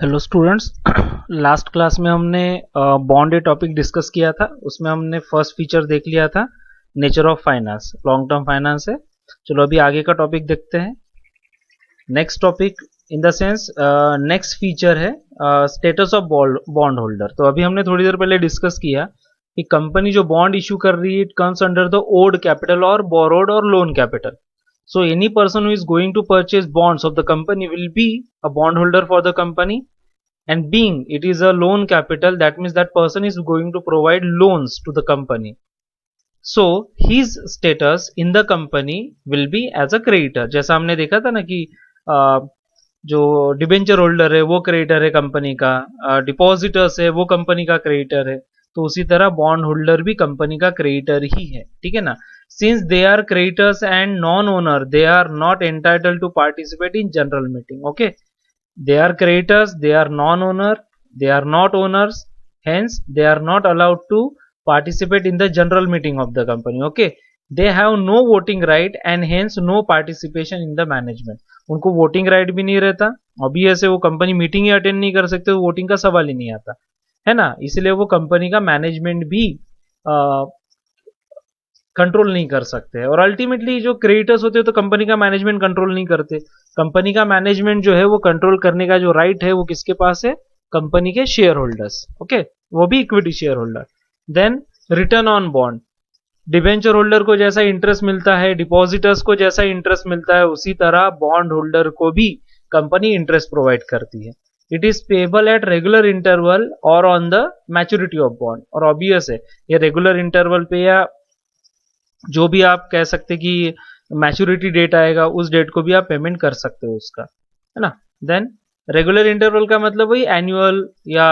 Hello students. Last class में हमने bond ए topic discuss किया था। उसमें हमने फर्स्ट फीचर देख लिया था, nature of finance, long term finance है। चलो अभी आगे का टॉपिक देखते हैं। Next topic in the sense next feature है स्टेटस ऑफ बॉन्ड होल्डर। तो अभी हमने थोड़ी देर पहले डिस्कस किया कि कंपनी जो बॉन्ड इशू कर रही है, it comes under the owned capital और बोरोड और loan capital. So any person who is going to purchase bonds of the company will be a bondholder for the company, and being it is a loan capital, that means that person is going to provide loans to the company. So his status in the company will be as a creditor. जैसा हमने देखा था ना कि जो debenture holder है वो creditor है कंपनी का, डिपॉजिटर्स है वो कंपनी का क्रेडिटर है, तो उसी तरह बॉन्ड होल्डर भी कंपनी का क्रेडिटर ही है, ठीक है ना. Since they are creditors and non owner, they are not entitled to participate in general meeting. Okay, they are creditors, they are non-owner, they are not owners, hence they are not allowed to participate in the general meeting of the company. Okay, they have no voting right and hence no participation in the management. उनको voting right भी नहीं रहता, अभी ऐसे वो company meeting ही attend नहीं कर सकते, तो वोटिंग का सवाल ही नहीं आता है ना. इसलिए वो कंपनी का मैनेजमेंट भी कंट्रोल नहीं कर सकते हैं. और अल्टीमेटली जो क्रेडिटर्स होते हैं तो कंपनी का मैनेजमेंट कंट्रोल नहीं करते. कंपनी का मैनेजमेंट जो है वो कंट्रोल करने का जो राइट है वो किसके पास है? कंपनी के शेयर होल्डर्स. ओके, वो भी equity share holder. Then return on bond, debenture holder को जैसा इंटरेस्ट मिलता है, डिपॉजिटर्स को जैसा इंटरेस्ट मिलता है, उसी तरह बॉन्ड होल्डर को भी कंपनी इंटरेस्ट प्रोवाइड करती है. It is payable at regular interval और on the maturity of bond. और ऑब्वियस है ये रेगुलर इंटरवल पे या जो भी आप कह सकते कि मैच्योरिटी डेट आएगा उस डेट को भी आप पेमेंट कर सकते हो उसका, है ना. देन रेगुलर इंटरवल का मतलब वही एनुअल या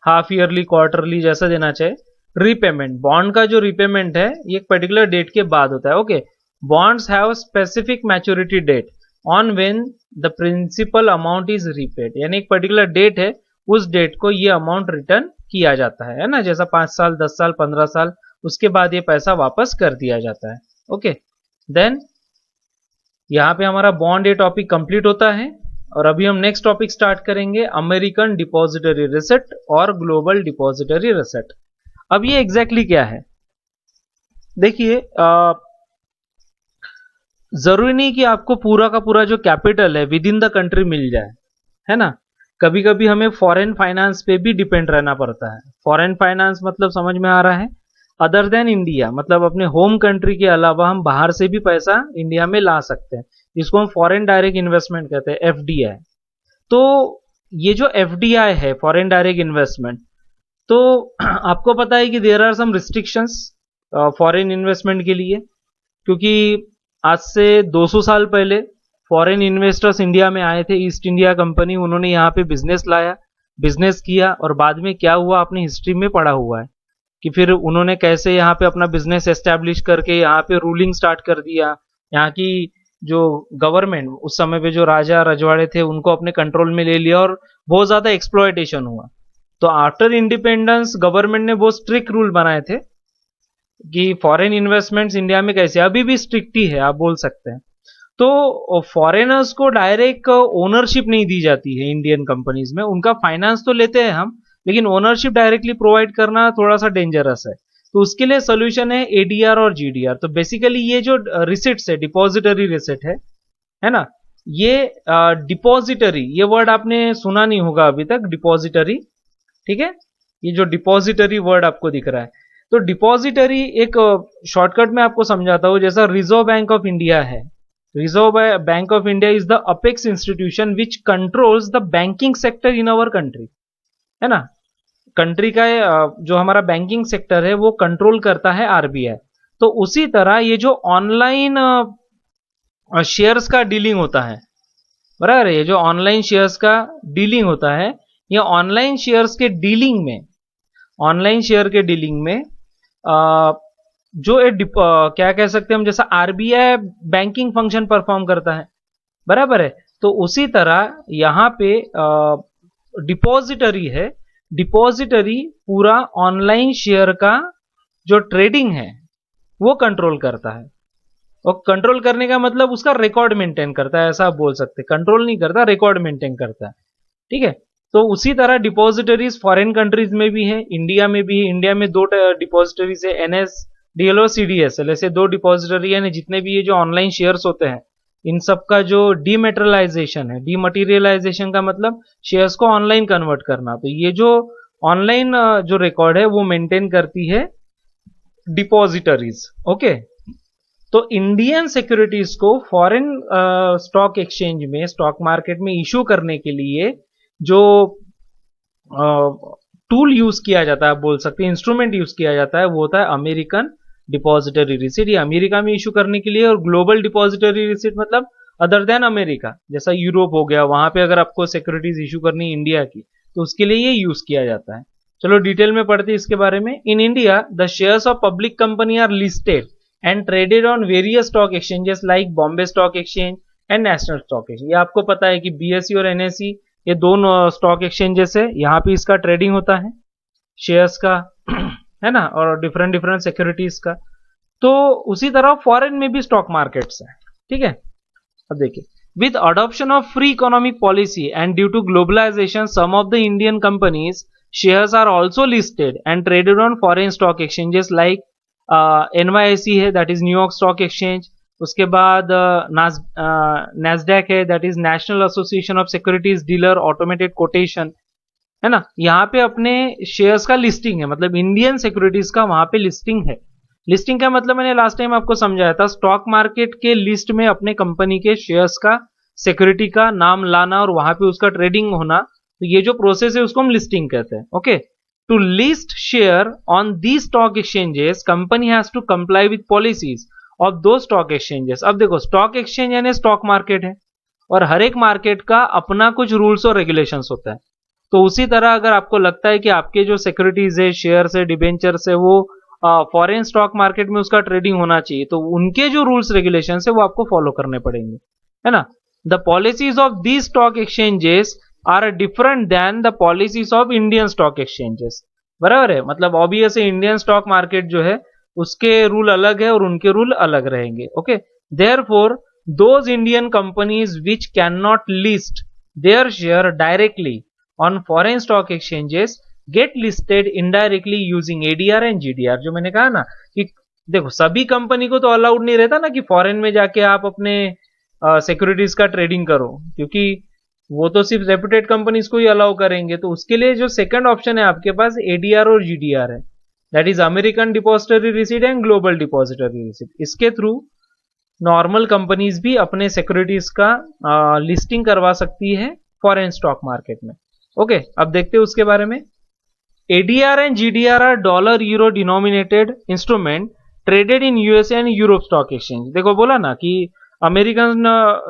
हाफ ईयरली, क्वार्टरली जैसा देना चाहिए. रीपेमेंट, बॉन्ड का जो रीपेमेंट है ये एक पर्टिकुलर डेट के बाद होता है. Okay, bonds have specific maturity date on when the principal amount is repaid. यानी एक पर्टिकुलर डेट है, उस डेट को ये अमाउंट रिटर्न किया जाता है ना. जैसा 5 साल, 10 साल, 15 साल, उसके बाद ये पैसा वापस कर दिया जाता है. ओके, देन यहां पे हमारा बॉन्ड ए टॉपिक कंप्लीट होता है. और अभी हम नेक्स्ट टॉपिक स्टार्ट करेंगे, अमेरिकन डिपॉजिटरी रिसिट और ग्लोबल डिपॉजिटरी रिसिट. अब ये एग्जैक्टली क्या है? देखिए, जरूरी नहीं कि आपको पूरा का पूरा जो कैपिटल है विद इन द कंट्री मिल जाए, है ना. कभी कभी हमें फॉरेन फाइनेंस पे भी डिपेंड रहना पड़ता है. फॉरेन फाइनेंस मतलब समझ में आ रहा है, अदर देन इंडिया, मतलब अपने होम कंट्री के अलावा हम बाहर से भी पैसा इंडिया में ला सकते हैं. इसको हम फॉरेन डायरेक्ट इन्वेस्टमेंट कहते हैं, एफडीआई. तो ये जो एफडीआई है, फॉरेन डायरेक्ट इन्वेस्टमेंट, तो आपको पता है कि there are some restrictions foreign investment के लिए, क्योंकि आज से 200 साल पहले फॉरेन इन्वेस्टर्स इंडिया में आए थे, ईस्ट इंडिया कंपनी, उन्होंने यहाँ पे बिजनेस लाया, बिजनेस किया, और बाद में क्या हुआ आपने हिस्ट्री में पढ़ा हुआ है कि फिर उन्होंने कैसे यहाँ पे अपना बिजनेस एस्टेब्लिश करके यहाँ पे रूलिंग स्टार्ट कर दिया. यहाँ की जो गवर्नमेंट, उस समय पे जो राजा रजवाड़े थे, उनको अपने कंट्रोल में ले लिया और बहुत ज्यादा एक्सप्लॉयटेशन हुआ. तो आफ्टर इंडिपेंडेंस गवर्नमेंट ने बहुत स्ट्रिक्ट रूल बनाए थे कि फॉरेन इन्वेस्टमेंट्स इंडिया में कैसे, अभी भी स्ट्रिक्ट ही है आप बोल सकते हैं. तो फॉरेनर्स को डायरेक्ट ओनरशिप नहीं दी जाती है इंडियन कंपनीज में. उनका फाइनेंस तो लेते हैं हम, लेकिन ओनरशिप डायरेक्टली प्रोवाइड करना थोड़ा सा डेंजरस है. तो उसके लिए सोल्यूशन है एडीआर और जीडीआर. तो बेसिकली ये जो रिसिट्स है, डिपॉजिटरी रिसिट है ना. ये डिपॉजिटरी, ये वर्ड आपने सुना नहीं होगा अभी तक, डिपॉजिटरी, ठीक है. ये जो डिपॉजिटरी वर्ड आपको दिख रहा है, तो डिपॉजिटरी एक शॉर्टकट में आपको समझाता हूं. जैसा रिजर्व बैंक ऑफ इंडिया है, reserve bank of India is the apex institution which controls the banking sector in our country, है ना. कंट्री का जो हमारा बैंकिंग सेक्टर है वो कंट्रोल करता है आरबीआई. तो उसी तरह ये जो ऑनलाइन शेयर्स का डीलिंग होता है, बराबर है, ये जो ऑनलाइन शेयर्स का डीलिंग होता है, ये ऑनलाइन शेयर्स के डीलिंग में, ऑनलाइन शेयर के डीलिंग में जो क्या कह सकते हैं हम, जैसा आरबीआई बैंकिंग फंक्शन परफॉर्म करता है, बराबर है. तो उसी तरह यहां पे डिपॉजिटरी है, डिपॉजिटरी पूरा ऑनलाइन शेयर का जो ट्रेडिंग है वो कंट्रोल करता है. और कंट्रोल करने का मतलब उसका रिकॉर्ड मेंटेन करता है, ऐसा आप बोल सकते हैं. कंट्रोल नहीं करता, रिकॉर्ड मेंटेन करता है, ठीक है. तो उसी तरह डिपॉजिटरीज फॉरेन कंट्रीज में भी है, इंडिया में भी है। इंडिया में दो डिपॉजिटरीज है, NSDL और CDSL, ऐसे दो डिपॉजिटरी है। जितने भी ये जो ऑनलाइन शेयर्स होते हैं, इन सब का जो डीमेटेरियलाइजेशन है, डीमटीरियलाइजेशन का मतलब शेयर्स को ऑनलाइन कन्वर्ट करना, तो ये जो ऑनलाइन जो रिकॉर्ड है वो मेंटेन करती है डिपॉजिटरीज। ओके, तो इंडियन सिक्योरिटीज को फॉरेन स्टॉक एक्सचेंज में, स्टॉक मार्केट में इशू करने के लिए जो टूल यूज किया जाता है, बोल सकते हैं इंस्ट्रूमेंट यूज किया जाता है, वो होता है अमेरिकन डिपॉजिटरी रिसीट। ये अमेरिका में इशू करने के लिए, और ग्लोबल डिपॉजिटरी रिसीट मतलब अदर देन अमेरिका, जैसा यूरोप हो गया, वहां पे अगर आपको सिक्योरिटीज इशू करनी है इंडिया की, तो उसके लिए ये यूज किया जाता है। चलो डिटेल में पढ़ते हैं इसके बारे में। In India the shares of public company are listed and traded on various stock exchanges like Bombay stock exchange and national stock exchange. ये आपको पता है कि BSE और NSE ये दोनों स्टॉक एक्सचेंजेस है, यहाँ पे इसका ट्रेडिंग होता है शेयर्स का है ना, और डिफरेंट डिफरेंट सिक्योरिटीज का। तो उसी तरह फॉरेन में भी स्टॉक मार्केट्स है, ठीक है। अब देखिए, with adoption of free economic policy and due to globalisation some of the Indian companies shares are also listed and traded on foreign stock exchanges like NYSE है, that is New York Stock Exchange. उसके बाद NASDAQ है, that is National Association of Securities Dealer Automated Quotation, है ना। यहाँ पे अपने shares का लिस्टिंग है, मतलब इंडियन सिक्योरिटीज का वहां पे लिस्टिंग है। लिस्टिंग का मतलब मैंने लास्ट टाइम आपको समझाया था, स्टॉक मार्केट के लिस्ट में अपने कंपनी के शेयर्स का, सिक्योरिटी का नाम लाना और वहां पे उसका ट्रेडिंग होना, तो ये जो प्रोसेस है उसको हम लिस्टिंग कहते हैं। Okay, to list share on the stock exchanges company has to comply with policies of दो स्टॉक एक्सचेंजेस। अब देखो, स्टॉक एक्सचेंज यानी स्टॉक मार्केट है, और हर एक मार्केट का अपना कुछ रूल्स और रेगुलेशंस होता है। तो उसी तरह अगर आपको लगता है कि आपके जो सिक्योरिटीज है, शेयर्स है, डिबेंचर्स है, वो फॉरेन स्टॉक मार्केट में उसका ट्रेडिंग होना चाहिए, तो उनके जो रूल्स रेगुलेशंस है वो आपको फॉलो करने पड़ेंगे, है ना। The policies of these stock exchanges are different than the policies of Indian stock exchanges. बराबर है, मतलब ऑब्वियस है इंडियन स्टॉक मार्केट जो है उसके रूल अलग है और उनके रूल अलग रहेंगे। Okay, therefore those Indian companies which can not list their share directly on foreign stock exchanges get listed indirectly using ADR and GDR। जो मैंने कहा ना कि देखो, सभी कंपनी को तो अलाउड नहीं रहता ना कि फॉरेन में जाके आप अपने सिक्योरिटीज का ट्रेडिंग करो, क्योंकि वो तो सिर्फ रेप्यूटेड कंपनीज को ही अलाउ करेंगे। तो उसके लिए जो सेकंड ऑप्शन है आपके पास, ADR और GDR है, that is American depository receipt and global depository receipt. इसके थ्रू नॉर्मल कंपनीज भी अपने सिक्योरिटीज का लिस्टिंग करवा सकती है फॉरेन स्टॉक मार्केट में। ओके, अब देखते हैं उसके बारे में। ADR and GDR are dollar euro denominated instrument traded in USA and Europe stock exchange. देखो बोला ना कि अमेरिकन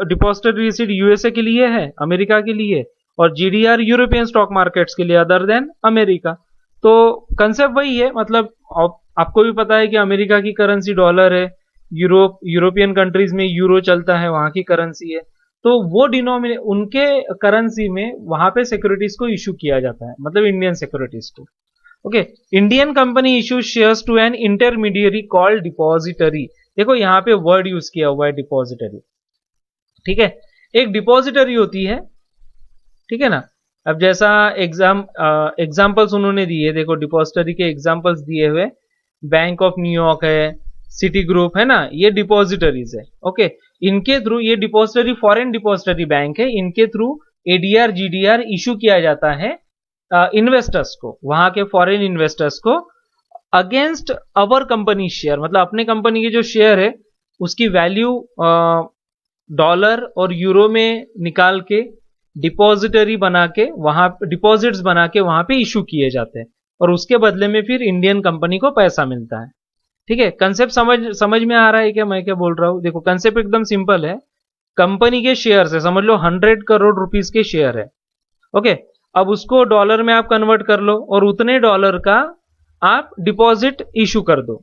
डिपॉजिटरी रिसीट USA के लिए है, अमेरिका के लिए, और GDR यूरोपियन स्टॉक मार्केट्स के लिए अदर देन अमेरिका। तो कंसेप्ट वही है, मतलब आपको भी पता है कि अमेरिका की करेंसी डॉलर है, यूरोपियन कंट्रीज में यूरो चलता है, वहां की करेंसी है, तो वो डिनोमिनेट उनके करेंसी में वहां पे सिक्योरिटीज को इशू किया जाता है, मतलब इंडियन सिक्योरिटीज को। Okay, Indian company issue shares to an intermediary called depository. देखो यहाँ पे वर्ड यूज किया हुआ है डिपॉजिटरी, ठीक है। एक डिपॉजिटरी होती है, ठीक है ना। अब जैसा एग्जाम्पल्स उन्होंने दिए, देखो डिपॉजिटरी के एग्जाम्पल्स दिए हुए, बैंक ऑफ न्यूयॉर्क है, सिटी ग्रुप है ना, ये डिपॉजिटरीज है। ओके, इनके थ्रू, ये डिपॉजिटरी फॉरेन डिपॉजिटरी बैंक है, इनके थ्रू ADR GDR इशू किया जाता है इन्वेस्टर्स को, वहां के फॉरेन इन्वेस्टर्स को, अगेंस्ट अवर कंपनी शेयर, मतलब अपने कंपनी के जो शेयर है उसकी वैल्यू डॉलर और यूरो में निकाल के डिपॉजिटरी बना के, वहां डिपॉजिट्स बना के वहां पे इशू किए जाते हैं, और उसके बदले में फिर इंडियन कंपनी को पैसा मिलता है। ठीक है, कंसेप्ट समझ में आ रहा है क्या मैं क्या बोल रहा हूं? देखो कंसेप्ट एकदम सिंपल है। कंपनी के शेयर है, समझ लो 100 करोड़ रुपीस के शेयर है। ओके, अब उसको डॉलर में आप कन्वर्ट कर लो और उतने डॉलर का आप डिपॉजिट इशू कर दो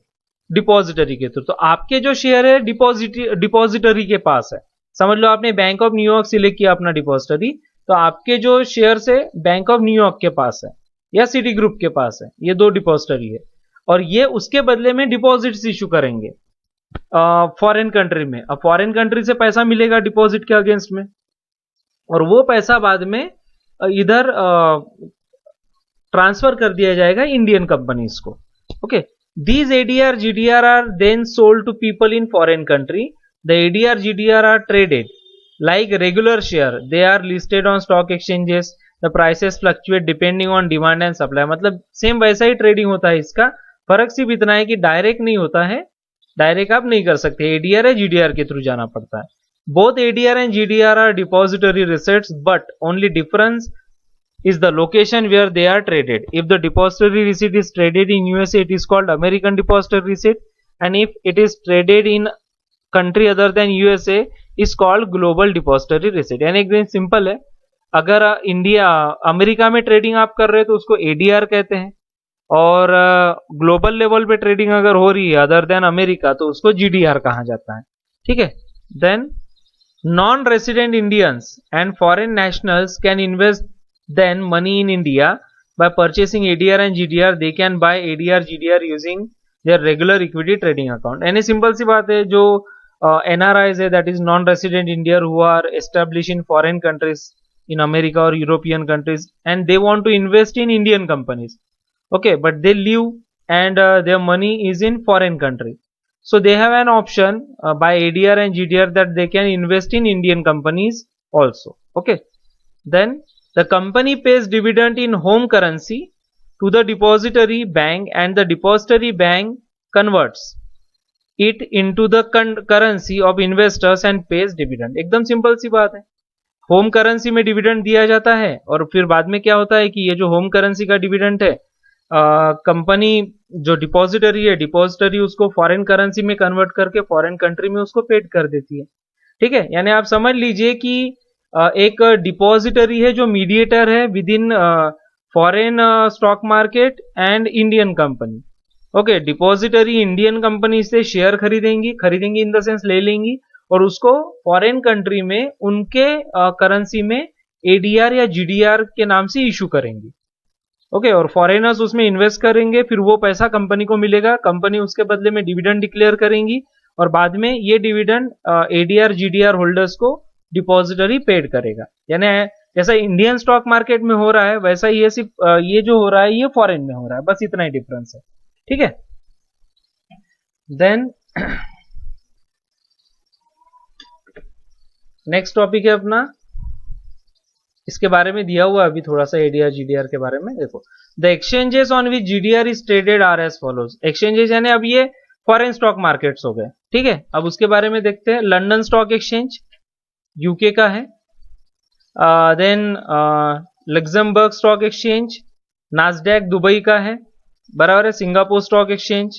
डिपॉजिटरी के थ्रू। तो आपके जो शेयर है डिपॉजिटरी के पास है। समझ लो आपने बैंक ऑफ न्यूयॉर्क सिलेक्ट किया अपना डिपॉजिटरी, तो आपके जो शेयर है बैंक ऑफ न्यूयॉर्क के पास है या सिटी ग्रुप के पास है, ये दो डिपॉजिटरी है, और ये उसके बदले में डिपॉजिट्स इशू करेंगे फॉरेन कंट्री में। अब फॉरेन कंट्री से पैसा मिलेगा डिपॉजिट के अगेंस्ट में, और वो पैसा बाद में इधर ट्रांसफर कर दिया जाएगा इंडियन कंपनीज को. Okay, these ADR GDR are then sold to people in foreign country. The ADR GDR are traded like regular share. They are listed on stock exchanges. The prices fluctuate depending on demand and supply. मतलब same वैसा ही trading होता है इसका. फर्क सिर्फ इतना है कि डायरेक्ट नहीं होता है, डायरेक्ट आप नहीं कर सकते, ADR या GDR के थ्रू जाना पड़ता है. Both ADR and GDR are depository receipts, but only difference is the location where they are traded. If the depository receipt is traded in USA, it is called American depository receipt, and if it is traded in country other than USA, is called global depository receipt. यानी एकदम simple है, अगर India America में trading आप कर रहे हो तो उसको ADR कहते हैं, और ग्लोबल लेवल पे ट्रेडिंग अगर हो रही है अदर देन अमेरिका तो उसको GDR कहा जाता है. ठीक है. Then non-resident Indians and foreign nationals can invest then money in India by purchasing ADR and GDR. They can buy ADR GDR using their regular equity trading account. Any simple सी बात है, जो NRIs है, that is non-resident Indian who are established in foreign countries in America or European countries, and they want to invest in Indian companies. Okay, but they live and their money is in foreign country. So they have an option by ADR and GDR that they can invest in Indian companies also. Okay. Then the company pays dividend in home currency to the depository bank, and the depository bank converts it into the currency of investors and pays dividend. एकदम simple सी बात है. Home currency में dividend दिया जाता है, और फिर बाद में क्या होता है कि ये जो होम करेंसी का डिविडेंड है, कंपनी जो डिपॉजिटरी है, डिपॉजिटरी उसको फॉरेन करेंसी में कन्वर्ट करके फॉरेन कंट्री में उसको पेड कर देती है. ठीक है. यानी आप समझ लीजिए कि एक डिपॉजिटरी है जो मीडिएटर है with in foreign stock market and Indian company. Okay, depository Indian company से शेयर खरीदेंगी इन द सेंस ले लेंगी, और उसको फॉरेन कंट्री में उनके करेंसी में ADR या GDR के नाम से इशू करेंगी. ओके, और फॉरेनर्स उसमें इन्वेस्ट करेंगे, फिर वो पैसा कंपनी को मिलेगा, कंपनी उसके बदले में डिविडेंड डिक्लेयर करेंगी, और बाद में ये डिविडेंड ADR GDR होल्डर्स को डिपॉजिटरी पेड करेगा. यानी जैसा इंडियन स्टॉक मार्केट में हो रहा है वैसा ये सिर्फ ये जो हो रहा है ये फॉरेन में हो रहा है, बस इतना ही डिफरेंस है. ठीक है. देन नेक्स्ट टॉपिक है अपना, इसके बारे में दिया हुआ अभी थोड़ा सा ADR GDR के बारे में. देखो, the exchanges on which GDR is traded are as follows. Exchanges यानी अब ये फॉरेन स्टॉक मार्केट्स हो गए. ठीक है. अब उसके बारे में देखते हैं. लंदन स्टॉक एक्सचेंज यूके का है. Then Luxembourg stock exchange, Nasdaq Dubai का है, बराबर है. Singapore stock exchange,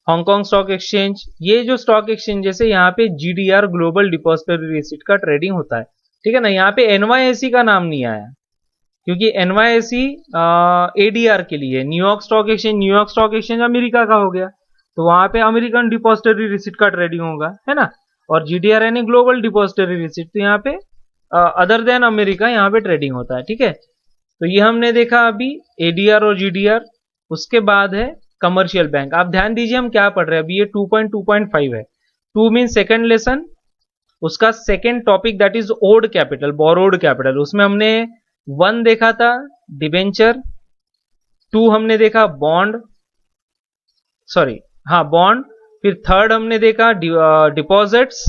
Hong Kong stock exchange. ये जो स्टॉक एक्सचेंजेस है यहाँ पे GDR ग्लोबल डिपॉजिटरी रिसीट का ट्रेडिंग होता है. ठीक है ना. यहाँ पे NYSE का नाम नहीं आया क्योंकि NYSE ADR के लिए. न्यूयॉर्क स्टॉक एक्सचेंज अमेरिका का हो गया, तो वहां पे अमेरिकन डिपॉजिटरी रिसीट का ट्रेडिंग होगा, है ना. और GDR यानी ग्लोबल डिपॉजिटरी रिसीट, तो यहाँ पे अदर देन अमेरिका यहाँ पे ट्रेडिंग होता है. ठीक है. तो ये हमने देखा अभी ADR और GDR. उसके बाद है कमर्शियल बैंक. आप ध्यान दीजिए हम क्या पढ़ रहे हैं अभी. ये 2.2.5 है. 2 मीन सेकेंड लेसन, उसका second topic that is owned capital, borrowed capital. उसमें हमने 1 देखा था डिबेंचर, 2 हमने देखा बॉन्ड, बॉन्ड. फिर थर्ड हमने देखा डिपॉजिट्स,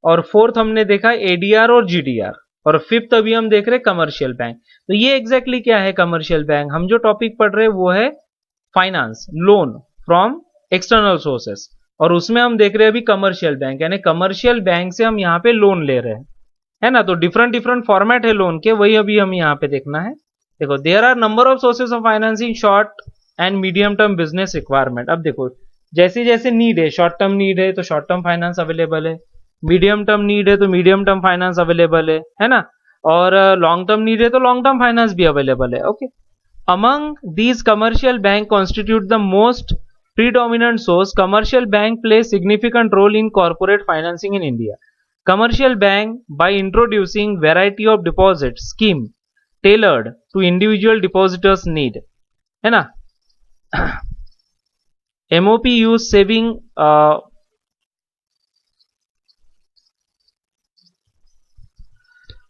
और फोर्थ हमने देखा ADR और GDR, और फिफ्थ अभी हम देख रहे कमर्शियल बैंक. तो ये एग्जैक्टली क्या है कमर्शियल बैंक. हम जो टॉपिक पढ़ रहे हैं वो है finance, loan from external sources, और उसमें हम देख रहे हैं अभी कमर्शियल बैंक, यानी कमर्शियल बैंक से हम यहाँ पे लोन ले रहे हैं, है ना. तो डिफरेंट फॉर्मेट है लोन के, वही अभी हम यहाँ पे देखना है. देखो, there are number of sources of financing short and medium term business requirement. अब देखो, जैसे जैसे नीड है, शॉर्ट टर्म नीड है तो शॉर्ट टर्म फाइनेंस अवेलेबल है, मीडियम टर्म नीड है तो मीडियम टर्म फाइनेंस अवेलेबल है ना, और लॉन्ग टर्म नीड है तो लॉन्ग टर्म फाइनेंस भी अवेलेबल है. Okay. Among these, commercial bank constitute the most predominant source. Commercial bank play significant role in corporate financing in India. Commercial bank, by introducing variety of deposit scheme tailored to individual depositors' need, है ना. MOP use saving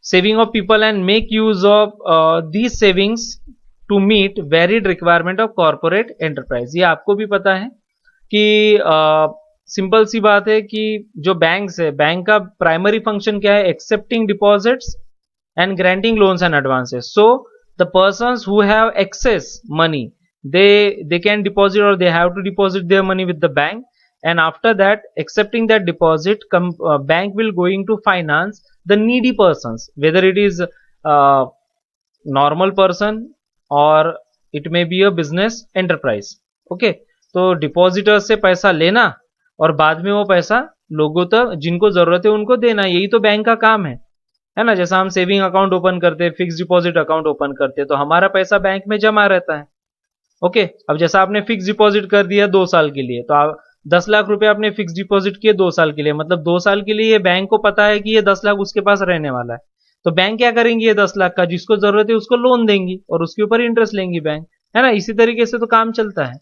saving of people and make use of these savings to meet varied requirement of corporate enterprise। ये आपको भी पता है कि simple सी बात है कि जो बैंक्स है, बैंक का प्राइमरी फंक्शन क्या है? Accepting deposits and granting loans and advances. So the persons who have excess money, they can deposit, or they have to deposit their money with the bank, and after that, accepting that deposit, bank will going to finance the needy persons, whether it is normal person or it may be a business enterprise. Okay, तो depositor से पैसा लेना और बाद में वो पैसा लोगों तक जिनको जरूरत है उनको देना, यही तो बैंक का काम है ना। जैसा हम सेविंग अकाउंट ओपन करते हैं, फिक्स डिपॉजिट अकाउंट ओपन करते हैं, तो हमारा पैसा बैंक में जमा रहता है। ओके, अब जैसा आपने फिक्स डिपॉजिट कर दिया 2 साल के लिए, तो आप 10 लाख रुपए आपने फिक्स डिपॉजिट किए 2 साल के लिए, मतलब 2 साल के लिए ये बैंक को पता है कि ये 10 लाख उसके पास रहने वाला है, तो बैंक क्या करेंगे? ये 10 लाख का जिसको जरूरत है उसको लोन देंगी और उसके ऊपर इंटरेस्ट लेंगी बैंक, है ना। इसी तरीके से तो काम चलता है।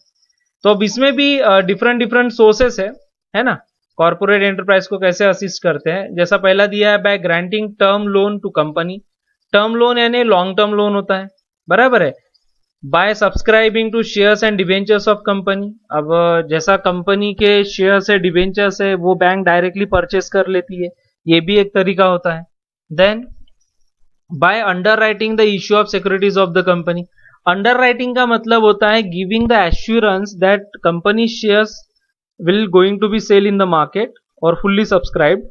तो अब इसमें भी डिफरेंट सोर्सेस है ना, कॉर्पोरेट एंटरप्राइज को कैसे असिस्ट करते हैं। जैसा पहला दिया है, by granting term loan to company. Term loan यानी लॉन्ग टर्म लोन होता है, बराबर है। By subscribing to shares and debentures of company. अब जैसा कंपनी के शेयर्स है, डिवेंचर्स है, वो बैंक डायरेक्टली परचेस कर लेती है, ये भी एक तरीका होता है। Then by underwriting the issue of securities of the company. Underwriting का मतलब होता है giving the assurance that company shares will going to be sale in the market or fully subscribed,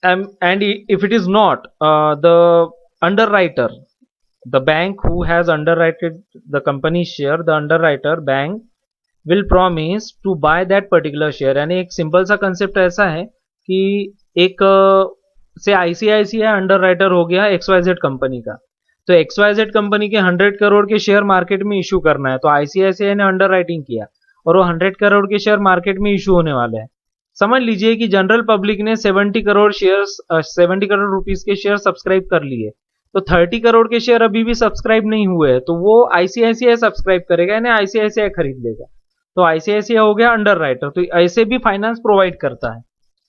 and if it is not, the underwriter, the bank who has underwritten the company share, the underwriter bank will promise to buy that particular share। यानी एक simple सा concept ऐसा है कि एक से ICICI underwriter हो गया XYZ कंपनी का, तो XYZ कंपनी के 100 करोड़ के शेयर मार्केट में इशू करना है, तो आईसीआईसीआई ने अंडरराइटिंग किया और वो 100 करोड़ के शेयर मार्केट में इशू होने वाले हैं। समझ लीजिए कि जनरल पब्लिक ने 70 करोड़ शेयर्स 70 करोड़ रुपीस के शेयर सब्सक्राइब कर लिए, तो 30 करोड़ के शेयर अभी भी सब्सक्राइब नहीं हुए हैं, तो वो आईसीआईसीआई सब्सक्राइब करेगा, यानी आईसीआईसीआई खरीद लेगा, तो आईसीआईसीआई हो गया अंडरराइटर। तो ऐसे भी फाइनेंस प्रोवाइड करता है,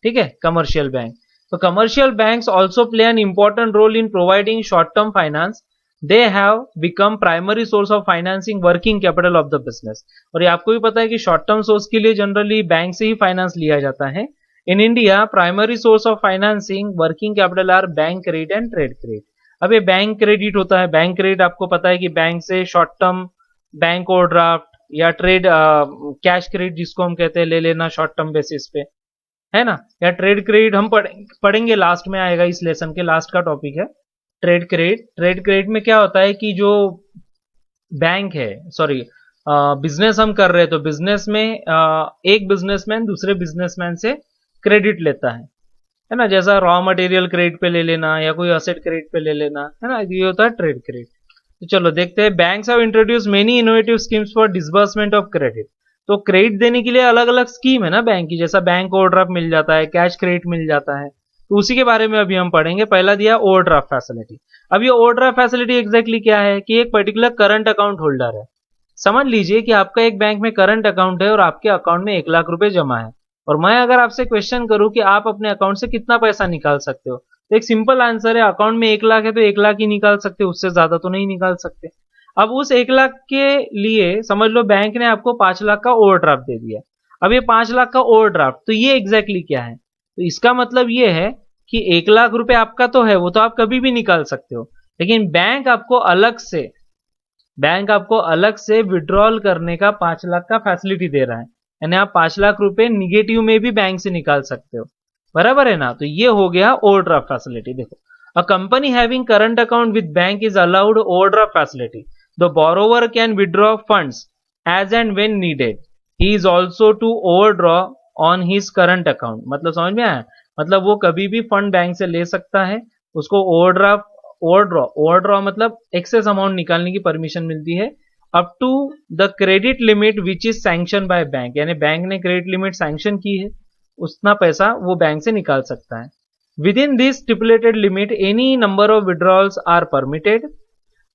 ठीक है, कमर्शियल बैंक। तो commercial banks also play an important role in providing short term finance. They have become primary source of financing working capital of the business। और ये आपको भी पता है कि शॉर्ट टर्म सोर्स के लिए जनरली बैंक से ही फाइनेंस लिया जाता है। In India primary source of financing working capital R bank credit and trade credit. अब ये बैंक क्रेडिट होता है, बैंक क्रेडिट आपको पता है कि बैंक से शॉर्ट टर्म बैंक ओवरड्राफ्ट या ट्रेड कैश क्रेडिट जिसको हम कहते हैं ले लेना शॉर्ट टर्म बेसिस पे, है ना। या ट्रेड क्रेडिट हम पढ़ेंगे, लास्ट में आएगा, इस लेसन के लास्ट का टॉपिक है ट्रेड क्रेडिट। ट्रेड क्रेडिट में क्या होता है कि जो बैंक है, सॉरी बिजनेस हम कर रहे हैं, तो बिजनेस में एक बिजनेसमैन दूसरे बिजनेसमैन से क्रेडिट लेता है ना। जैसा रॉ मटेरियल क्रेडिट पे ले लेना या कोई असेट क्रेडिट पे ले लेना, है ना, ये होता है ट्रेड क्रेडिट। तो चलो देखते हैं, banks have introduce many innovative schemes for disbursement of credit. तो क्रेडिट देने के लिए अलग अलग स्कीम है ना बैंक की, जैसा बैंक ओवरड्राफ्ट मिल जाता है, कैश क्रेडिट मिल जाता है, तो उसी के बारे में अभी हम पढ़ेंगे। पहला दिया ओवरड्राफ्ट फैसिलिटी। अब ये ओवरड्राफ्ट फैसिलिटी एग्जैक्टली क्या है कि एक पर्टिकुलर करंट अकाउंट होल्डर है। समझ लीजिए कि आपका एक बैंक में करंट अकाउंट है और आपके अकाउंट में 1 लाख रुपए जमा है, और मैं अगर आपसे क्वेश्चन करूं कि आप अपने अकाउंट से कितना पैसा निकाल सकते हो, तो एक सिंपल आंसर है, अकाउंट में 1 लाख है तो 1 लाख ही निकाल सकते, उससे ज्यादा तो नहीं निकाल सकते। अब उस 1 लाख के लिए समझ लो बैंक ने आपको 5 लाख का ओवरड्राफ्ट दे दिया। अब ये 5 लाख का ओवरड्राफ्ट, तो ये एग्जैक्टली क्या है? तो इसका मतलब ये है कि 1 लाख रुपए आपका तो है, वो तो आप कभी भी निकाल सकते हो, लेकिन बैंक आपको अलग से विड्रॉल करने का 5 लाख का फैसिलिटी दे रहा है, यानी आप 5 लाख रुपए निगेटिव में भी बैंक से निकाल सकते हो, बराबर है ना। तो ये हो गया ओवरड्राफ्ट फैसिलिटी। देखो, a company having current account with bank is allowed overdraft facility. The borrower can withdraw funds as and when needed. He is also to overdraw on his current account. मतलब समझ में आया? मतलब वो कभी भी fund bank से ले सकता है, उसको ओवरड्रॉ मतलब एक्सेस अमाउंट निकालने की परमिशन मिलती है up to the credit limit which is sanction by bank. यानी बैंक ने क्रेडिट लिमिट सैंक्शन की है, उतना पैसा वो बैंक से निकाल सकता है। Within this stipulated limit any number of withdrawals are permitted.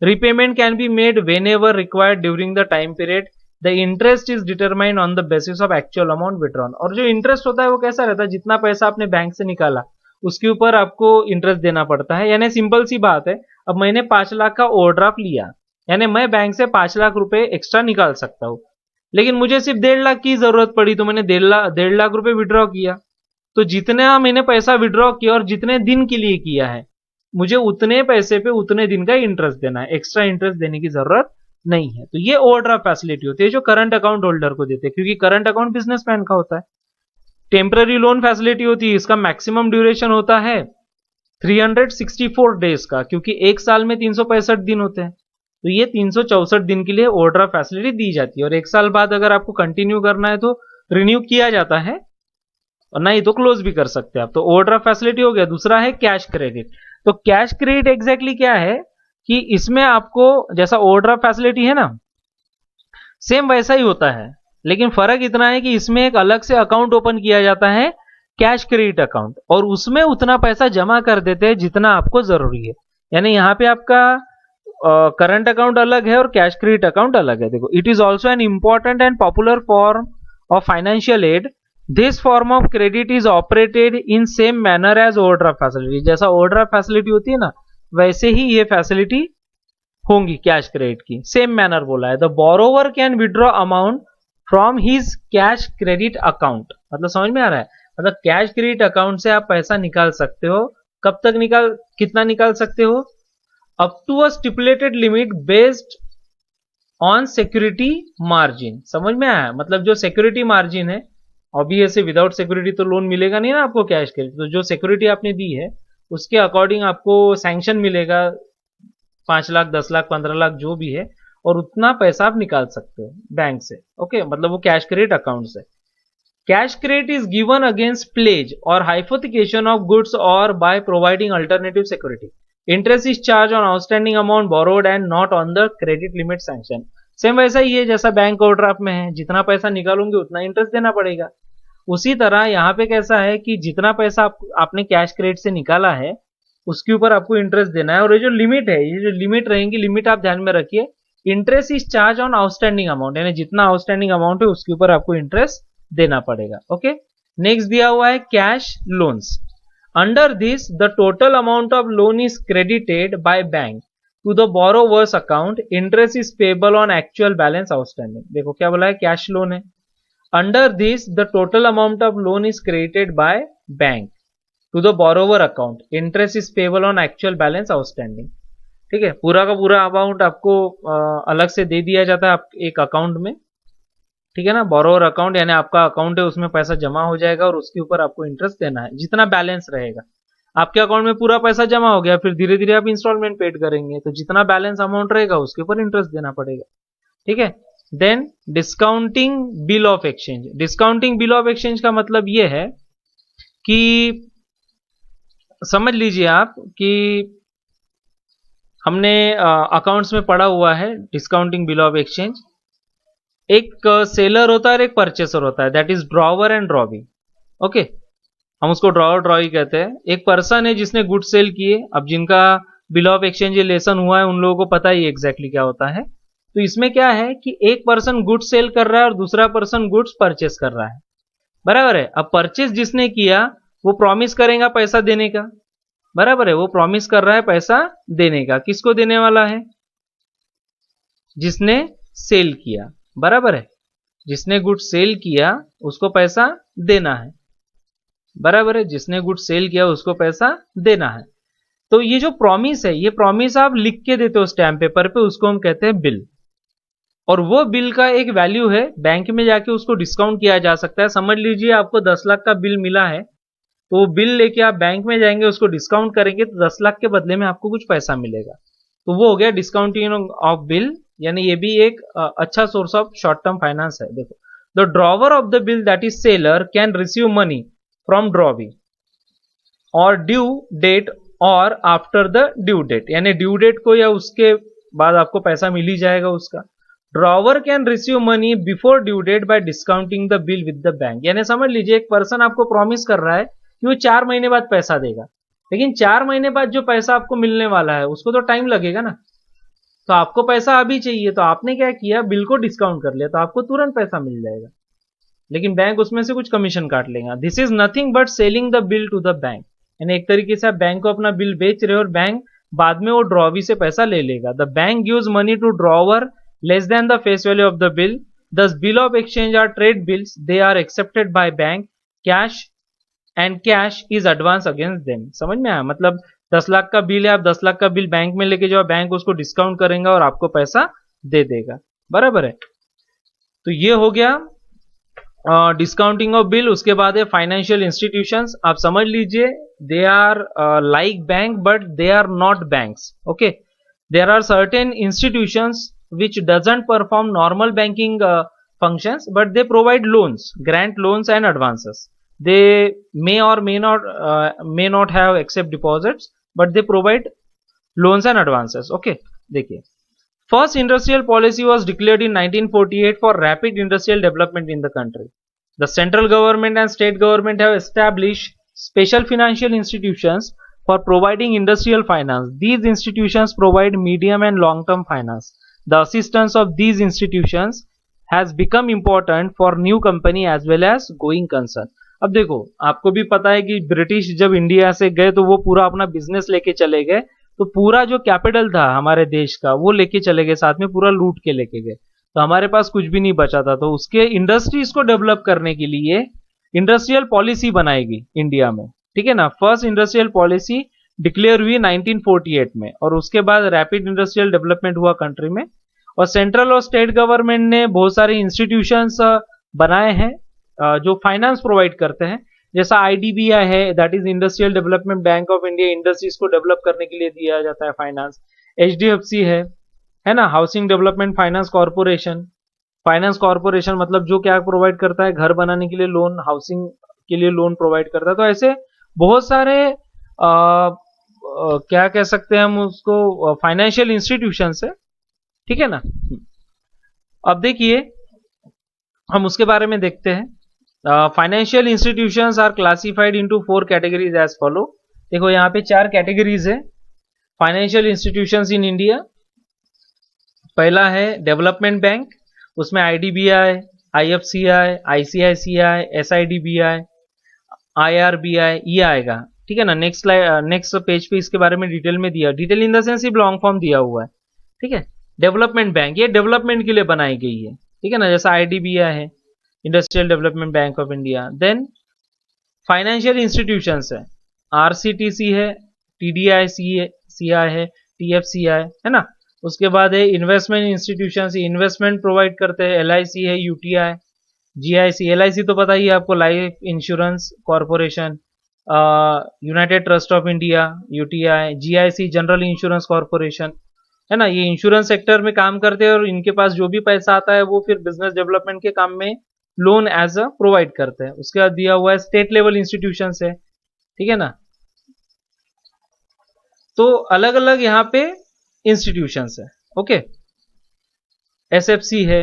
Repayment can be made whenever required during the time period. The interest is determined on the basis of actual amount withdrawn. और जो interest होता है वो कैसा रहता है? जितना पैसा आपने बैंक से निकाला उसके ऊपर आपको इंटरेस्ट देना पड़ता है। यानी सिंपल सी बात है, अब मैंने 5 लाख का ओवरड्राफ्ट लिया, यानी मैं बैंक से 5 लाख रुपए एक्स्ट्रा निकाल सकता हूँ, लेकिन मुझे सिर्फ 1.5 लाख की जरूरत पड़ी तो मैंने 1.5 लाख रुपए विड्रॉ किया। तो जितना मैंने पैसा विड्रॉ किया और जितने दिन के लिए किया है, मुझे उतने पैसे पे उतने दिन का इंटरेस्ट देना है, एक्स्ट्रा इंटरेस्ट देने की जरूरत नहीं है। तो ये ओवरड्राफ्ट फैसिलिटी होती है जो करंट अकाउंट होल्डर को देते हैं, क्योंकि करंट अकाउंट बिजनेसमैन का होता है। टेम्पररी लोन फैसिलिटी होती है, इसका मैक्सिमम ड्यूरेशन होता है 364 डेज का, क्योंकि एक साल में 365 दिन होते हैं, तो ये 364 दिन के लिए ओवरड्राफ्ट फैसिलिटी दी जाती है। और एक साल बाद अगर आपको कंटिन्यू करना है तो रिन्यू किया जाता है, और नहीं तो क्लोज भी कर सकते हैं आप। तो ओवरड्राफ्ट फैसिलिटी हो गया। दूसरा है कैश क्रेडिट। तो कैश क्रेडिट एग्जैक्टली क्या है कि इसमें आपको जैसा ओवरड्राफ्ट फैसिलिटी है ना, सेम वैसा ही होता है, लेकिन फर्क इतना है कि इसमें एक अलग से अकाउंट ओपन किया जाता है, कैश क्रेडिट अकाउंट, और उसमें उतना पैसा जमा कर देते हैं जितना आपको जरूरी है। यानी यहाँ पे आपका करंट अकाउंट अलग है और कैश क्रेडिट अकाउंट अलग है। देखो, it is also an important and popular form of financial aid. This form of credit is operated in same manner as overdraft facility. जैसा ओवरड्राफ्ट फैसिलिटी होती है ना, वैसे ही ये फैसिलिटी होंगी कैश क्रेडिट की, सेम मैनर बोला है। The borrower can withdraw amount from his cash credit account. मतलब समझ में आ रहा है, मतलब कैश क्रेडिट अकाउंट से आप पैसा निकाल सकते हो। कब तक कितना निकाल सकते हो? Up to a stipulated limit based on security margin. समझ में आया? मतलब जो सिक्योरिटी मार्जिन है, ऑब्वियसली विदाउट सिक्योरिटी तो लोन मिलेगा नहीं ना आपको कैश क्रेडिट, तो जो सिक्योरिटी आपने दी है उसके अकॉर्डिंग आपको सैंक्शन मिलेगा, 5 लाख, 10 लाख, 15 लाख जो भी है, और उतना पैसा आप निकाल सकते हो बैंक से। ओके, मतलब वो कैश क्रेडिट अकाउंट से। Cash credit is given against pledge और हाइपोथिकेशन ऑफ गुड्स और by providing alternative security. Interest is charge on outstanding amount borrowed and not on the credit limit sanction. Same वैसा ही है जैसा bank overdraft में है, जितना पैसा निकालोगे उतना इंटरेस्ट देना पड़ेगा। उसी तरह यहाँ पे कैसा है कि जितना पैसा आपने कैश क्रेडिट से निकाला है उसके ऊपर आपको इंटरेस्ट देना है। और ये जो लिमिट है, ये जो लिमिट रहेंगी, लिमिट आप ध्यान में रखिए, interest is charge on outstanding amount, यानी जितना आउटस्टैंडिंग अमाउंट है उसके ऊपर आपको इंटरेस्ट देना पड़ेगा। ओके, नेक्स्ट दिया हुआ है cash loans. Under this the total amount of loan is credited by bank to the borrower's account, interest is payable on actual balance outstanding. देखो क्या बोला है, कैश लोन है। Under this the total amount of loan is credited by bank to the borrower account, interest is payable on actual balance outstanding. ठीक है, पूरा का पूरा अमाउंट आपको अलग से दे दिया जाता है एक अकाउंट में। ठीक है ना, बोरोवर अकाउंट यानी आपका अकाउंट है, उसमें पैसा जमा हो जाएगा और उसके ऊपर आपको इंटरेस्ट देना है जितना बैलेंस रहेगा। आपके अकाउंट में पूरा पैसा जमा हो गया, फिर धीरे धीरे आप इंस्टॉलमेंट पेड करेंगे, तो जितना बैलेंस अमाउंट रहेगा उसके ऊपर इंटरेस्ट देना पड़ेगा। ठीक है, then discounting bill of exchange. Discounting bill of exchange का मतलब यह है कि समझ लीजिए आप कि हमने अकाउंट्स में पढ़ा हुआ है डिस्काउंटिंग बिल ऑफ एक्सचेंज। एक सेलर होता है और एक परचेसर होता है, that is drawer and drawee. Okay, हम उसको ड्रॉवर ड्रॉवी कहते हैं। एक पर्सन है जिसने गुड्स सेल किए, अब जिनका बिल ऑफ एक्सचेंज लेसन हुआ है उन लोगों को पता ही एग्जैक्टली क्या होता है। तो इसमें क्या है कि एक पर्सन गुड्स सेल कर रहा है और दूसरा पर्सन गुड्स परचेस कर रहा है, बराबर है। अब परचेस जिसने किया वो प्रॉमिस करेगा पैसा देने का, बराबर है, वो प्रॉमिस कर रहा है पैसा देने का। किसको देने वाला है? जिसने सेल किया, बराबर है, जिसने गुड सेल किया उसको पैसा देना है, बराबर है, जिसने गुड सेल किया उसको पैसा देना है। तो ये जो प्रॉमिस है, ये प्रॉमिस आप लिख के देते हो स्टैम्प पेपर पे, उसको हम कहते हैं बिल। और वो बिल का एक वैल्यू है, बैंक में जाके उसको डिस्काउंट किया जा सकता है। समझ लीजिए आपको 10 लाख का बिल मिला है, तो वो बिल लेके आप बैंक में जाएंगे, उसको डिस्काउंट करेंगे तो 10 लाख के बदले में आपको कुछ पैसा मिलेगा। तो वो हो गया डिस्काउंटिंग ऑफ बिल, यानी ये भी एक अच्छा source of short term finance है। देखो, the drawer of the bill that is seller can receive money from drawee और ड्यू डेट और आफ्टर द ड्यू डेट, यानी ड्यू डेट को या उसके बाद आपको पैसा मिल ही जाएगा उसका। Drawer can receive money before due date by discounting the bill with the bank, यानी समझ लीजिए एक पर्सन आपको प्रॉमिस कर रहा है कि वो 4 महीने बाद पैसा देगा, लेकिन 4 महीने बाद जो पैसा आपको मिलने वाला है उसको तो टाइम लगेगा ना, तो आपको पैसा अभी चाहिए, तो आपने क्या किया, बिल को डिस्काउंट कर लिया, तो आपको तुरंत पैसा मिल जाएगा, लेकिन बैंक उसमें से कुछ कमीशन काट लेगा। This is nothing but selling the bill to the bank. यानी एक तरीके से आप बैंक को अपना बिल बेच रहे हो और बैंक बाद में वो ड्रॉवी से पैसा ले लेगा। The bank gives money to drawer less than the face value of the bill, thus bill of exchange or trade bills, they are accepted by bank cash and cash is advance against them. समझ में आया? मतलब 10 लाख का bill है, आप 10 लाख का bill bank में लेके जाओ, बैंक उसको डिस्काउंट करेगा और आपको पैसा दे देगा। बराबर है? तो ये हो गया डिस्काउंटिंग ऑफ बिल। उसके बाद है फाइनेंशियल इंस्टीट्यूशंस। आप समझ लीजिए they are like bank but they are not banks. Okay, there are certain institutions which doesn't perform normal banking functions but they provide loans, grant loans and advances. They may or may not have accept deposits but they provide loans and advances. Okay, देखिए, first industrial policy was declared in 1948 for rapid industrial development in the country. The central government and state government have established special financial institutions for providing industrial finance. These institutions provide medium and long term finance. The assistance of these institutions has become important for new company as well as going concern. अब देखो, आपको भी पता है कि British जब India से गए तो वो पूरा अपना बिजनेस लेके चले गए, तो पूरा जो कैपिटल था हमारे देश का वो लेके चले गए, साथ में पूरा लूट के लेके गए, तो हमारे पास कुछ भी नहीं बचा था। तो उसके इंडस्ट्रीज को डेवलप करने के लिए इंडस्ट्रियल पॉलिसी बनाएगी इंडिया में। ठीक है ना? फर्स्ट इंडस्ट्रियल पॉलिसी डिक्लेयर हुई 1948 में और उसके बाद रैपिड इंडस्ट्रियल डेवलपमेंट हुआ कंट्री में। और सेंट्रल और स्टेट गवर्नमेंट ने बहुत सारे इंस्टीट्यूशंस बनाए हैं जो फाइनेंस प्रोवाइड करते हैं, जैसा आईडीबीआई है, that is industrial development bank of India, industries को डेवलप करने के लिए दिया जाता है फाइनेंस। एचडीएफसी है ना, housing development finance corporation. Finance corporation मतलब जो क्या प्रोवाइड करता है, घर बनाने के लिए लोन, हाउसिंग के लिए लोन प्रोवाइड करता है। तो ऐसे बहुत सारे क्या कह सकते हैं हम उसको, फाइनेंशियल इंस्टीट्यूशन है। ठीक है ना? अब देखिए हम उसके बारे में देखते हैं। Financial institutions are classified into 4 categories as follow. देखो यहाँ पे 4 कैटेगरीज है फाइनेंशियल इंस्टीट्यूशंस इन इंडिया। पहला है डेवलपमेंट बैंक, उसमें आईडीबीआई, आईएफसीआई, आईसीआईसीआई, एसआईडीबीआई, आईआरबीआई ये आएगा। ठीक है ना? नेक्स्ट पेज पे इसके बारे में डिटेल में दिया, डिटेल इन द सेंस ये लॉन्ग फॉर्म दिया हुआ है। ठीक है? डेवलपमेंट बैंक ये डेवलपमेंट के लिए बनाई गई है। ठीक है ना? जैसा आईडीबीआई है, industrial development bank of India. Then financial institutions है, आरसीटीसी है, टीडीआईसीआई है, टीएफसीआई है ना। उसके बाद है इन्वेस्टमेंट इंस्टीट्यूशंस, इन्वेस्टमेंट प्रोवाइड करते हैं, एलआईसी है, यूटीआई, जीआईसी। एलआईसी तो पता ही है आपको, life insurance corporation, United trust of India, UTI, GIC general insurance corporation है ना। ये इंश्योरेंस सेक्टर में काम करते हैं और इनके पास जो भी पैसा आता है वो फिर बिजनेस डेवलपमेंट के काम में लोन एज अ प्रोवाइड करते हैं। उसके बाद दिया हुआ है स्टेट लेवल इंस्टीट्यूशन है। ठीक है ना? तो अलग अलग यहाँ पे इंस्टीट्यूशंस है। ओके, एसएफसी है,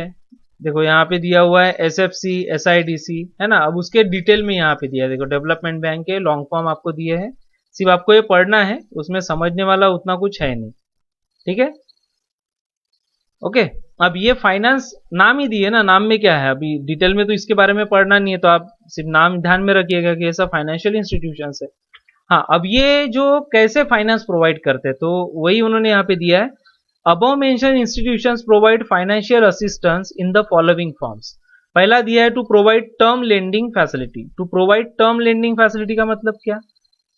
देखो यहाँ पे दिया हुआ है एसएफसी, एसआईडीसी है ना। अब उसके डिटेल में यहाँ पे दिया है, देखो डेवलपमेंट बैंक के लॉन्ग फॉर्म आपको दिए हैं, सिर्फ आपको ये पढ़ना है, उसमें समझने वाला उतना कुछ है नहीं। ठीक है? ओके, अब ये फाइनेंस नाम ही दिए ना, नाम में क्या है, अभी डिटेल में तो इसके बारे में पढ़ना नहीं है, तो आप सिर्फ नाम ध्यान में रखिएगा कि ये सब फाइनेंशियल इंस्टीट्यूशंस है। हाँ, अब ये जो कैसे फाइनेंस प्रोवाइड करते हैं, तो वही उन्होंने यहाँ पे दिया है। Above mention institutions provide financial assistance in the following forms. पहला दिया है to provide term lending facility. To provide term lending facility का मतलब क्या?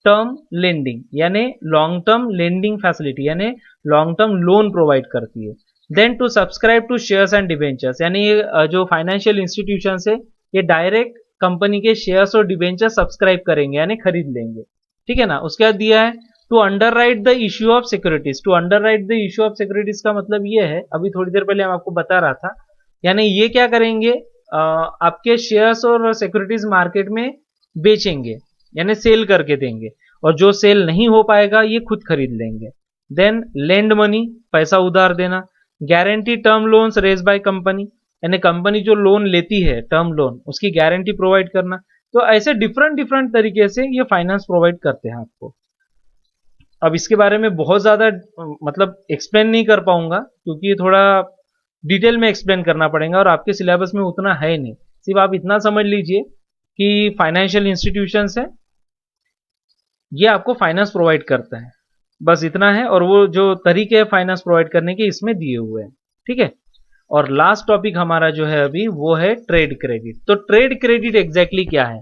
टर्म लेंडिंग यानी लॉन्ग टर्म लेंडिंग फैसिलिटी, यानी लॉन्ग टर्म लोन प्रोवाइड करती है। Then to subscribe to shares and debentures, यानी जो फाइनेंशियल इंस्टीट्यूशंस है ये डायरेक्ट कंपनी के शेयर्स और डिवेंचर सब्सक्राइब करेंगे यानी खरीद लेंगे। ठीक है ना? उसके बाद दिया है to underwrite the issue of securities. To underwrite the issue of securities का मतलब ये है, अभी थोड़ी देर पहले हम आपको बता रहा था, यानी ये क्या करेंगे, आपके शेयर्स और सिक्योरिटीज मार्केट में बेचेंगे यानी सेल करके देंगे, और जो सेल नहीं हो पाएगा ये खुद खरीद लेंगे। देन लेंड मनी, पैसा उधार देना। Guarantee term loans raise by company, यानी कंपनी जो लोन लेती है टर्म लोन उसकी गारंटी प्रोवाइड करना। तो ऐसे डिफरेंट तरीके से ये फाइनेंस प्रोवाइड करते हैं आपको। अब इसके बारे में बहुत ज्यादा मतलब एक्सप्लेन नहीं कर पाऊंगा क्योंकि ये थोड़ा डिटेल में एक्सप्लेन करना पड़ेगा और आपके सिलेबस में उतना है नहीं। सिर्फ आप इतना समझ लीजिए कि फाइनेंशियल इंस्टीट्यूशंस है, ये आपको फाइनेंस प्रोवाइड करता है, बस इतना है। और वो जो तरीके हैं फाइनेंस प्रोवाइड करने के इसमें दिए हुए हैं, ठीक है। और लास्ट टॉपिक हमारा जो है अभी वो है ट्रेड क्रेडिट। तो ट्रेड क्रेडिट एग्जैक्टली क्या है?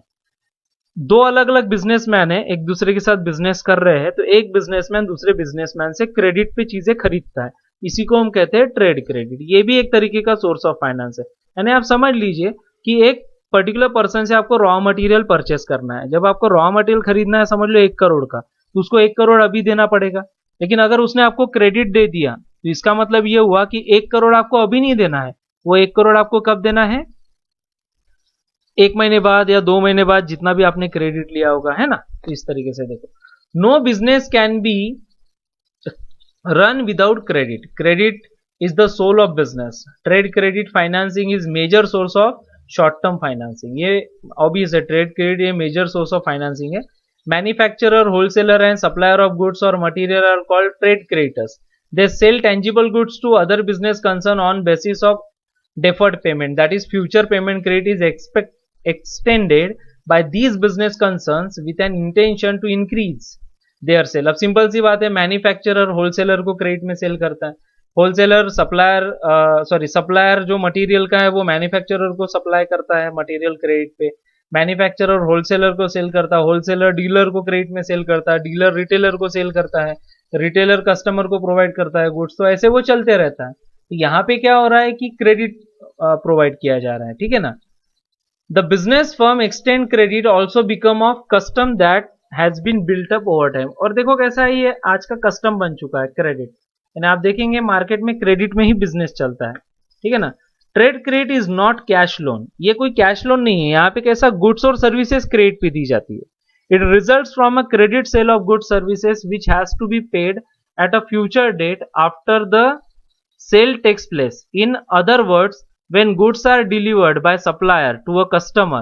दो अलग अलग बिजनेसमैन है, एक दूसरे के साथ बिजनेस कर रहे हैं, तो एक बिजनेसमैन दूसरे बिजनेसमैन से क्रेडिट पे चीजें खरीदता है, इसी को हम कहते हैं ट्रेड क्रेडिट। ये भी एक तरीके का सोर्स ऑफ फाइनेंस है। यानी आप समझ लीजिए कि एक पर्टिकुलर पर्सन से आपको रॉ मटेरियल परचेस करना है। जब आपको रॉ मटेरियल खरीदना है समझ लो 1 करोड़ का, तो उसको 1 करोड़ अभी देना पड़ेगा। लेकिन अगर उसने आपको क्रेडिट दे दिया तो इसका मतलब ये हुआ कि 1 करोड़ आपको अभी नहीं देना है, वो 1 करोड़ आपको कब देना है? 1 महीने बाद या 2 महीने बाद, जितना भी आपने क्रेडिट लिया होगा, है ना। तो इस तरीके से देखो, no business can be run without credit, credit is the soul of business, trade credit financing is major source of short term financing. ये ऑब्वियस है, ट्रेड क्रेडिट ये मेजर सोर्स ऑफ फाइनेंसिंग है। Manufacturer, wholesaler and supplier of goods और material are called trade creditors. They sell tangible goods to other business concern on basis of deferred payment, that is future payment credit is extended by these business concerns with an intention to increase their sale। अब simple सी बात है, manufacturer wholesaler को credit में cell करता है, wholesaler supplier जो material का है वो मैन्युफैक्चरर को सप्लाई करता है मटेरियल क्रेडिट पे, मैन्युफैक्चरर होलसेलर को सेल करता है, होलसेलर डीलर को क्रेडिट में सेल करता है, डीलर रिटेलर को सेल करता है, रिटेलर कस्टमर को प्रोवाइड करता है गुड्स। तो ऐसे वो चलते रहता है। तो यहां पे क्या हो रहा है कि क्रेडिट प्रोवाइड किया जा रहा है, ठीक है ना। The business firm extend credit also become of custom that has been built up over time. और देखो कैसा है, ये आज का कस्टम बन चुका है क्रेडिट। यानी आप देखेंगे मार्केट में क्रेडिट में ही बिजनेस चलता है, ठीक है ना। Trade credit is not cash loan, ये कोई कैश लोन नहीं है। यहाँ पे कैसा, गुड्स और सर्विसेज क्रेडिट पे दी जाती है। It results from a credit sale of goods services which has to be paid at a future date after the sale takes place. In other words, when goods are delivered by supplier to a customer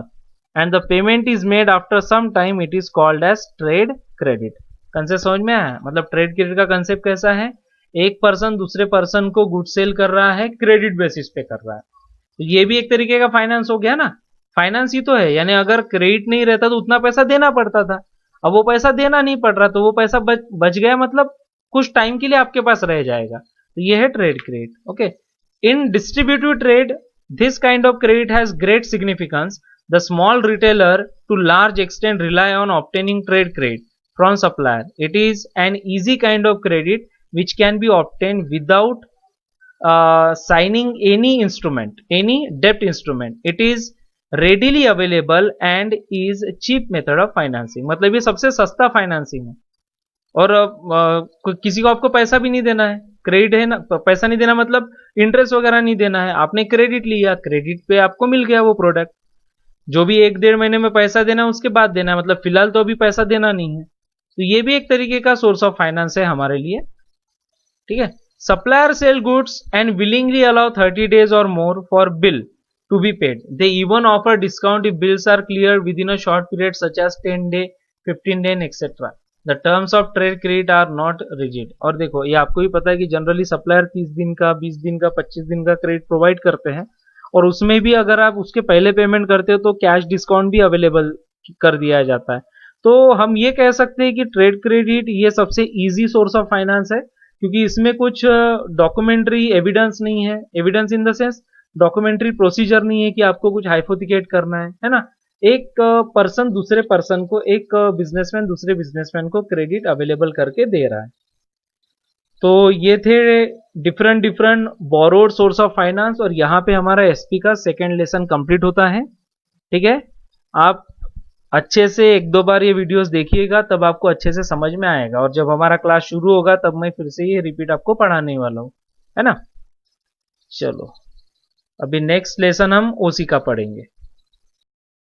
and the payment is made after some time, it is called as trade credit। Concept समझ में आया? मतलब trade credit का concept कैसा है, एक person दूसरे person को गुड सेल कर रहा है, क्रेडिट बेसिस पे कर रहा है। तो ये भी एक तरीके का फाइनेंस हो गया ना, फाइनेंस ही तो है। यानी अगर क्रेडिट नहीं रहता तो उतना पैसा देना पड़ता था, अब वो पैसा देना नहीं पड़ रहा, तो वो पैसा बच गया, मतलब कुछ टाइम के लिए आपके पास रह जाएगा। तो ये है trade credit. Okay, in distributive trade this kind of credit has great significance. The small retailer to large extent rely on obtaining trade credit from supplier. It is an easy kind of credit which can be obtained without signing any instrument, any debt instrument. It is readily available and is cheap method of financing। मतलब ये सबसे सस्ता financing है। और किसी को आपको पैसा भी नहीं देना है, क्रेडिट है ना, पैसा नहीं देना मतलब इंटरेस्ट वगैरह नहीं देना है। आपने क्रेडिट लिया, क्रेडिट पे आपको मिल गया वो प्रोडक्ट, जो भी 1-1.5 महीने में पैसा देना है उसके बाद देना है, मतलब फिलहाल तो अभी पैसा देना नहीं है। तो ये भी एक तरीके का सोर्स ऑफ फाइनेंस है हमारे लिए, ठीक है। Supplier sell goods and willingly allow 30 days और more for bill to be paid. They even offer discount if bills are clear within a short period such as 10 day, 15 day etcetera. The terms of trade credit are not rigid. और देखो ये आपको ही पता है कि generally supplier 30 दिन का, 20 दिन का, 25 दिन का क्रेडिट प्रोवाइड करते हैं, और उसमें भी अगर आप उसके पहले पेमेंट करते हो तो कैश डिस्काउंट भी अवेलेबल कर दिया जाता है। तो हम ये कह सकते हैं कि ट्रेड क्रेडिट ये सबसे इजी सोर्स ऑफ फाइनेंस है, क्योंकि इसमें कुछ डॉक्यूमेंट्री एविडेंस नहीं है। Evidence in the sense documentary procedure नहीं है कि आपको कुछ हाइपोथिकेट करना है ना। एक पर्सन दूसरे पर्सन को, एक बिजनेसमैन दूसरे बिजनेसमैन को क्रेडिट अवेलेबल करके दे रहा है। तो ये थे different borrowed source of finance, और यहाँ पे हमारा एसपी का सेकेंड लेसन कंप्लीट होता है, ठीक है। आप अच्छे से 1-2 बार ये वीडियोस देखिएगा, तब आपको अच्छे से समझ में आएगा, और जब हमारा क्लास शुरू होगा तब मैं फिर से ये रिपीट आपको पढ़ाने वाला हूँ, है ना। चलो अभी नेक्स्ट लेसन हम ओसी का पढ़ेंगे।